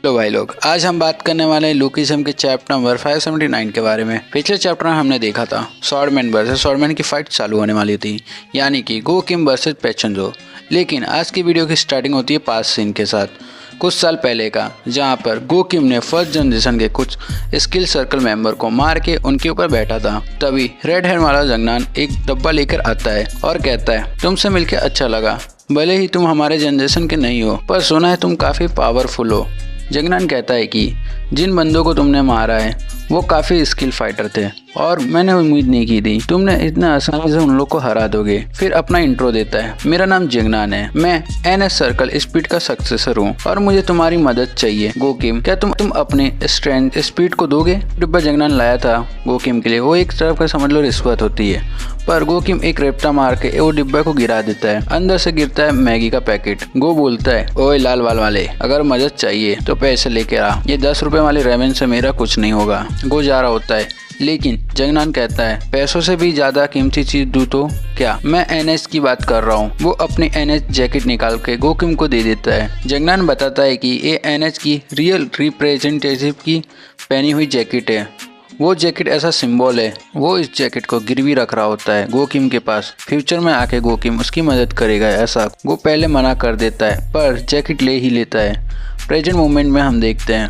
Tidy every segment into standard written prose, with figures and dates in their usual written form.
तो भाई लोग, आज हम बात करने वाले हैं लुकीज़म के चैप्टर नंबर 579 के बारे में। पिछले चैप्टर में हमने देखा था स्वॉर्डमैन वर्सेस स्वॉर्डमैन की फाइट चालू होने वाली थी, यानी कि गो किम वर्सेस पेचेंजो। लेकिन आज की वीडियो की स्टार्टिंग होती है पास्ट सीन के साथ, कुछ साल पहले का, जहां पर गो किम ने फर्स्ट जनरेशन के कुछ स्किल सर्कल मेंबर को मार के उनके ऊपर बैठा था। तभी रेड हेयर वाला जंगनान एक डब्बा लेकर आता है और कहता है, तुमसे मिलकर अच्छा लगा, भले ही तुम हमारे जनरेशन के नहीं हो, पर सुना है तुम काफ़ी पावरफुल हो। जंगनान कहता है कि जिन बंदों को तुमने मारा है वो काफ़ी स्किल फाइटर थे और मैंने उम्मीद नहीं की थी तुमने इतना आसानी से उन लोग को हरा दोगे। फिर अपना इंट्रो देता है, मेरा नाम जंगनान है, मैं एनएस सर्कल स्पीड का सक्सेसर हूँ और मुझे तुम्हारी मदद चाहिए। गो किम, क्या तुम अपने स्ट्रेंथ स्पीड को दोगे? डिब्बा जंगनान लाया था गो किम के लिए, वो एक तरफ का समझ लो रिश्वत होती है, पर गो किम एक रेप्टा मार के वो डिब्बा को गिरा देता है। अंदर से गिरता है मैगी का पैकेट। गो बोलता है, ओए लाल बाल वाले, अगर मदद चाहिए तो पैसे लेके आ, ये 10 रुपए वाले रेमन से मेरा कुछ नहीं होगा। गो जा रहा होता है, लेकिन जंगनान कहता है, पैसों से भी ज्यादा कीमती चीज दूं तो क्या? मैं एनएस की बात कर रहा हूँ। वो अपनी एनएस जैकेट निकाल के गो किम को दे देता है। जंगनान बताता है कि ये एनएस की रियल रिप्रेजेंटेटिव की पहनी हुई जैकेट है। वो जैकेट ऐसा सिंबल है। वो इस जैकेट को गिरवी रख रहा होता है गो किम के पास। फ्यूचर में आके गो किम उसकी मदद करेगा, ऐसा वो पहले मना कर देता है, पर जैकेट ले ही लेता है। प्रेजेंट मोमेंट में हम देखते हैं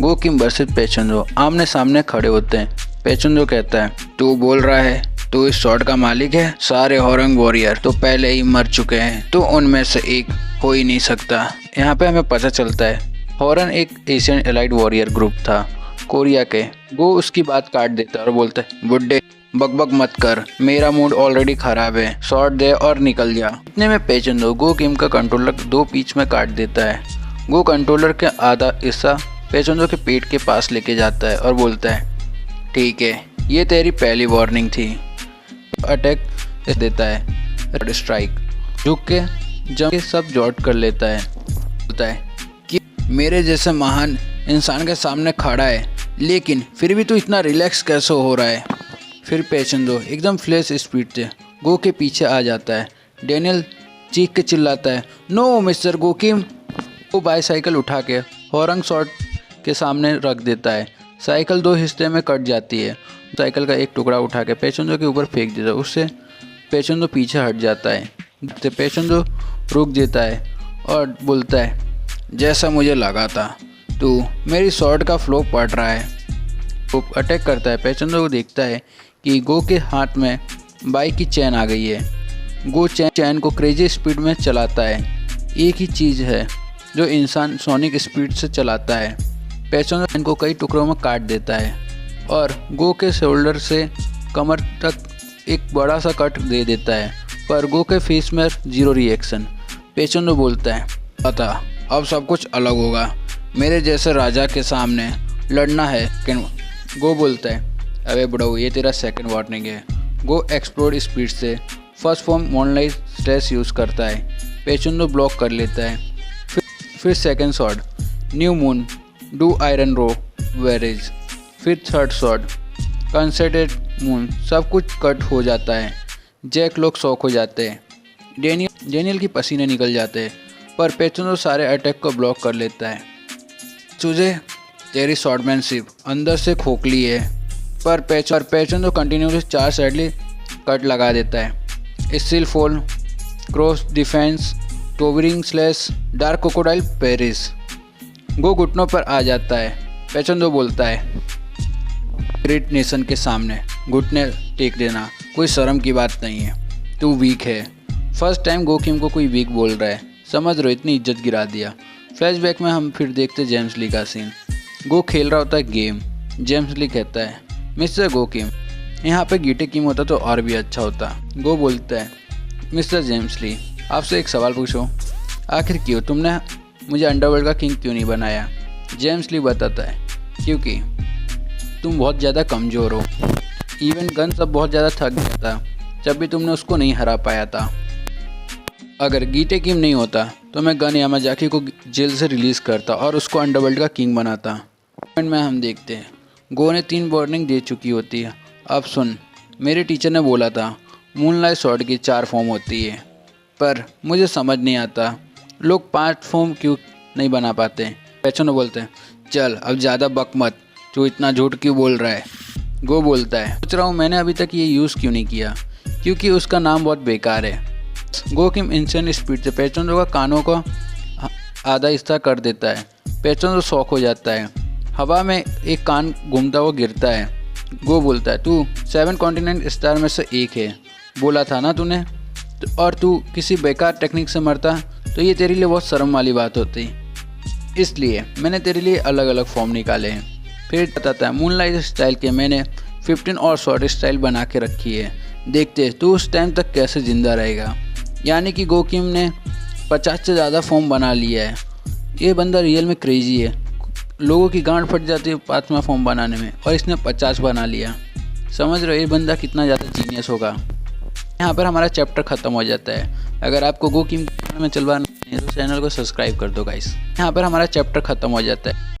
गो किम वर्सेस पेचेंजो आमने सामने खड़े होते हैं। पेचेंजो कहता है, तू बोल रहा है तू इस शॉट का मालिक है? सारे होरंग वॉरियर तो पहले ही मर चुके हैं, तो उनमें से एक हो ही नहीं सकता। यहाँ पे हमें पता चलता है होरन एक एशियन एलाइट वॉरियर ग्रुप था कोरिया के। वो उसकी बात काट देता है और बोलता है, बुड्ढे बकबक मत कर, मेरा मूड ऑलरेडी खराब है, शॉट दे और निकल जा। इतने में पेचेंजो गो किम का कंट्रोलर 2 पीस में काट देता है। गो कंट्रोलर के आधा हिस्सा पेचेंजो के पेट के पास लेके जाता है और बोलता है, ठीक है, ये तेरी पहली वार्निंग थी। अटैक देता है, स्ट्राइक झुक के जम के सब जॉट कर लेता है। बोलता है कि मेरे जैसे महान इंसान के सामने खड़ा है, लेकिन फिर भी तू इतना रिलैक्स कैसे हो रहा है? फिर पेचेंजो एकदम फ्लैश स्पीड से गो के पीछे आ जाता है। डेनियल चीख के चिल्लाता है, नो मिस्टर गो किम। वो बाईसाइकिल उठा के होरंग शॉट के सामने रख देता है। साइकिल 2 हिस्से में कट जाती है। साइकिल का एक टुकड़ा उठा के पेचेंजो के ऊपर फेंक देता है। उससे पेचेंजो पीछे हट जाता है। तो पेचेंजो रुक देता है और बोलता है, जैसा मुझे लगा था, तू मेरी शॉट का फ्लो पढ़ रहा है। वो अटैक करता है। पेचेंजो को देखता है कि गो के हाथ में बाइक की चैन आ गई है। गो चैन को क्रेजी स्पीड में चलाता है। एक ही चीज़ है जो इंसान सोनिक स्पीड से चलाता है। पेचेंजो चैन को कई टुकड़ों में काट देता है और गो के शोल्डर से कमर तक एक बड़ा सा कट दे देता है, पर गो के फेस में 0 रिएक्शन। पेचेंजो बोलता है, पता अब सब कुछ अलग होगा, मेरे जैसे राजा के सामने लड़ना है। गो बोलता है, अबे बुढ़ऊ, ये तेरा सेकंड वार्निंग है। गो एक्सप्लोड स्पीड से first form moonlight stress use करता है। पेचेंजो ब्लॉक कर लेता है। फिर सेकंड शॉट, न्यू मून डू आयरन रो वेरेज। फिर थर्ड शॉट, कंसेंट्रेट मून। सब कुछ कट हो जाता है। जैक लोग शॉक हो जाते हैं। डेनियल की पसीने निकल जाते हैं, पर पेचेंजो सारे अटैक को ब्लॉक कर लेता है। तुझे तेरी शॉर्टमैनशिप अंदर से खोखली है, पर पेचेंजो कंटिन्यूसली 4 साइडली कट लगा देता है। Steel fall, cross defence, towering slash, dark crocodile Paris. गो घुटनों पर आ जाता है। पेचेंजो बोलता है, ग्रेट नेशन के सामने घुटने टेक देना कोई शर्म की बात नहीं है, तू वीक है। फर्स्ट टाइम गो किम को कोई वीक बोल रहा है, समझ रहे हो, इतनी इज्जत गिरा दिया। फ्लैशबैक में हम फिर देखते जेम्स ली का सीन। गो खेल रहा होता है गेम। जेम्स ली कहता है, मिस्टर गो किम, यहाँ पे गीटे किम होता तो और भी अच्छा होता। गो बोलता है, मिस्टर जेम्स ली, आपसे एक सवाल पूछो, आखिर क्यों तुमने मुझे अंडरवर्ल्ड का किंग क्यों नहीं बनाया? जेम्स ली बताता है, क्योंकि तुम बहुत ज़्यादा कमज़ोर हो। इवन गन सब बहुत ज़्यादा थक गया था जब भी तुमने उसको नहीं हरा पाया था। अगर गीटे किम नहीं होता तो मैं गन यामाजाकी को जेल से रिलीज़ करता और उसको अंडरवर्ल्ड का किंग बनाता। में हम देखते हैं गो ने 3 वार्निंग दे चुकी होती है। अब सुन, मेरे टीचर ने बोला था मूनलाइट शॉट की 4 फॉर्म होती है, पर मुझे समझ नहीं आता लोग 5 फॉर्म क्यों नहीं बना पाते। पेचन बोलते हैं, चल अब ज़्यादा बक मत, तू इतना झूठ क्यों बोल रहा है। गो बोलता है, सोच रहा हूँ मैंने अभी तक ये यूज़ क्यों नहीं किया, क्योंकि उसका नाम बहुत बेकार है। गो किम इंसान स्पीड से पेचन का कानों को आधा हिस्सा कर देता है। पेचन शौक हो जाता है, हवा में एक कान घूमता हुआ गिरता है। गो बोलता है, तू 7 कॉन्टिनेंट स्टार में से एक है, बोला था ना तूने, और तू किसी बेकार टेक्निक से मरता तो ये तेरे लिए बहुत शर्म वाली बात होती, इसलिए मैंने तेरे लिए अलग अलग फॉर्म निकाले हैं। फिर बताता है, मूनलाइट स्टाइल के मैंने 15 और शॉर्ट स्टाइल बना के रखी है, देखते तू उस टाइम तक कैसे ज़िंदा रहेगा। यानी कि गो किम ने 50 से ज़्यादा फॉर्म बना लिया है। ये बंदा रियल में क्रेजी है, लोगों की गांड फट जाती है 5वां फॉर्म बनाने में, और इसने 50 बना लिया। समझ रहे हो ये बंदा कितना ज़्यादा जीनियस होगा। यहाँ पर हमारा चैप्टर ख़त्म हो जाता है। अगर आपको गो किम में चलवाना है तो चैनल को सब्सक्राइब कर दो गाइस। यहाँ पर हमारा चैप्टर ख़त्म हो जाता है।